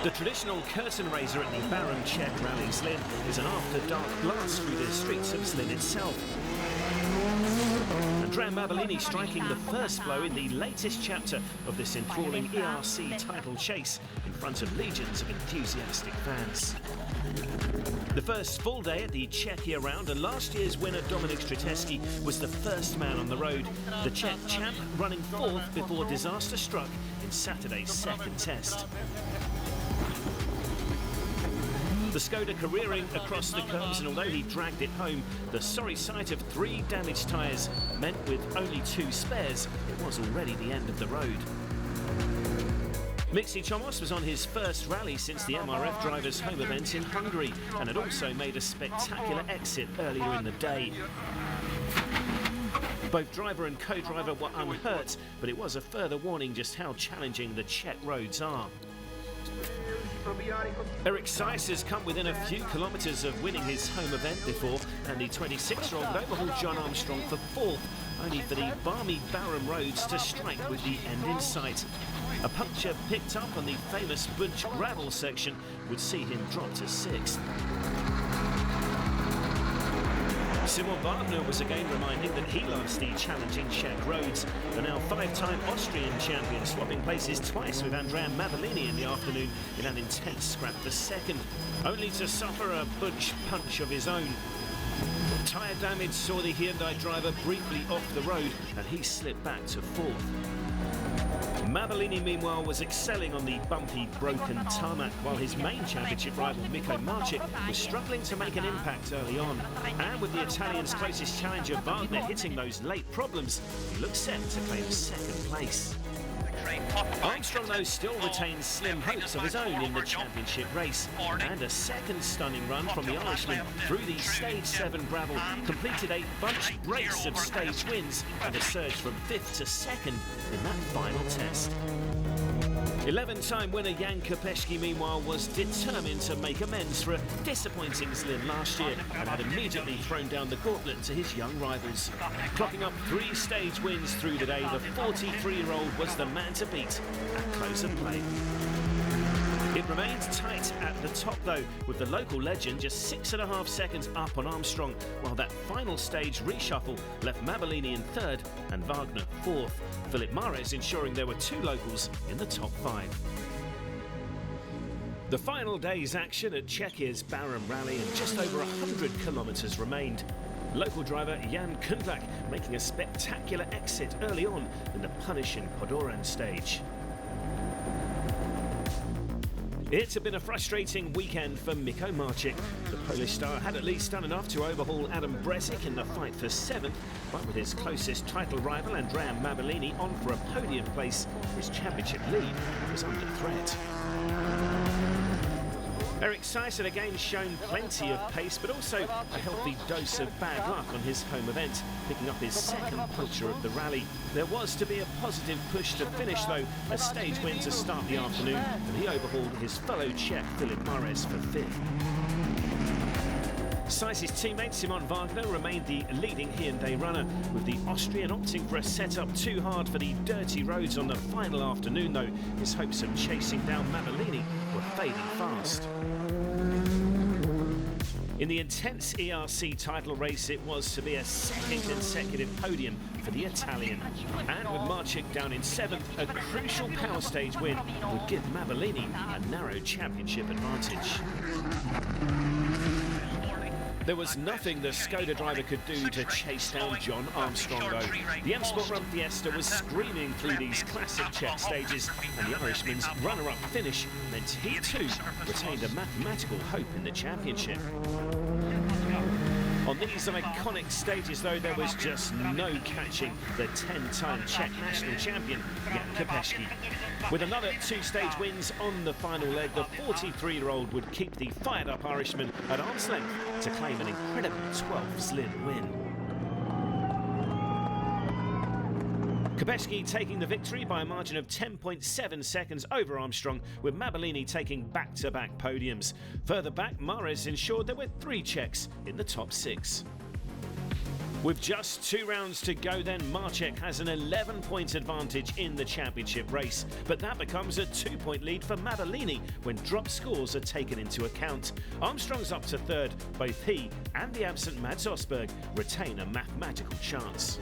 The traditional curtain raiser at the Barum Czech rally Zlin is an after-dark blast through the streets of Zlin itself. Andrea Mabellini striking the first blow in the latest chapter of this enthralling ERC title chase in front of legions of enthusiastic fans. The first full day at the Czechia round, and last year's winner Dominik Strzelecki was the first man on the road. The Czech champ running fourth before disaster struck in Saturday's second test. The Skoda careering across the curbs, and although he dragged it home, the sorry sight of 3 damaged tyres meant with only 2 spares, it was already the end of the road. Mixi Chomos was on his first rally since the MRF driver's home event in Hungary and had also made a spectacular exit earlier in the day. Both driver and co-driver were unhurt, but it was a further warning just how challenging the Czech roads are. Eric Seiss has come within a few kilometres of winning his home event before, and the 26-year-old overhauled John Armstrong for fourth, only for the balmy Barum roads to strike with the end in sight. A puncture picked up on the famous Budge gravel section would see him drop to 6th. Simon Wagner was again reminding that he loves the challenging Czech roads. The now 5-time Austrian champion swapping places twice with Andrea Mabellini in the afternoon in an intense scrap for second, only to suffer a Budge punch of his own. Tyre damage saw the Hyundai driver briefly off the road and he slipped back to 4th. Mabellini, meanwhile, was excelling on the bumpy, broken tarmac, while his main championship rival, Mico Marcic, was struggling to make an impact early on. And with the Italian's closest challenger, Wagner, hitting those late problems, he looks set to claim second place. Armstrong, though, still retains slim hopes of his own in the championship race, and a second stunning run from the Irishman through the Stage 7 gravel completed a bunched brace of stage wins and a surge from 5th to 2nd in that final test. 11-time winner Jan Kopecký, meanwhile, was determined to make amends for a disappointing Zlin last year and had immediately thrown down the gauntlet to his young rivals. Clocking up 3 stage wins through the day, the 43-year-old was the man to beat at close of play. It remained tight at the top though, with the local legend just 6.5 seconds up on Armstrong, while that final stage reshuffle left Mabellini in 3rd and Wagner 4th, Philip Mares ensuring there were 2 locals in the top 5. The final day's action at Czechia's Barum Rally, and just over 100 kilometres remained. Local driver Jan Kundlak making a spectacular exit early on in the punishing Podoran stage. It had been a frustrating weekend for Mico Marcic. The Polish star had at least done enough to overhaul Adam Brezek in the fight for 7th, but with his closest title rival Andrea Mabellini on for a podium place, his championship lead was under threat. Eric Seiss had again shown plenty of pace, but also a healthy dose of bad luck on his home event, picking up his second puncture of the rally. There was to be a positive push to finish though, a stage win to start the afternoon, and he overhauled his fellow Czech Philip Mares for 5th. Seiss's teammate Simon Wagner remained the leading Hyundai runner, with the Austrian opting for a setup too hard for the dirty roads on the final afternoon though. His hopes of chasing down Mabellini were fading fast. In the intense ERC title race, it was to be a second consecutive podium for the Italian. And with Marcic down in 7th, a crucial power stage win would give Mabellini a narrow championship advantage. There was nothing the Skoda driver could do to chase down John Armstrong though. The M-Sport Run Fiesta was screaming through these classic Czech stages, and the Irishman's runner-up finish meant he too retained a mathematical hope in the championship. On these iconic stages though, there was just no catching the 10-time Czech national champion Jan Kopecký. With another 2 stage wins on the final leg, the 43-year-old would keep the fired-up Irishman at arm's length to claim an incredible 12th Zlin win. Kopecký taking the victory by a margin of 10.7 seconds over Armstrong, with Mabellini taking back-to-back podiums. Further back, Mares ensured there were 3 Czechs in the top 6. With just 2 rounds to go then, Marcek has an 11-point advantage in the championship race. But that becomes a 2-point lead for Madalini when drop scores are taken into account. Armstrong's up to third. Both he and the absent Mads Osberg retain a mathematical chance.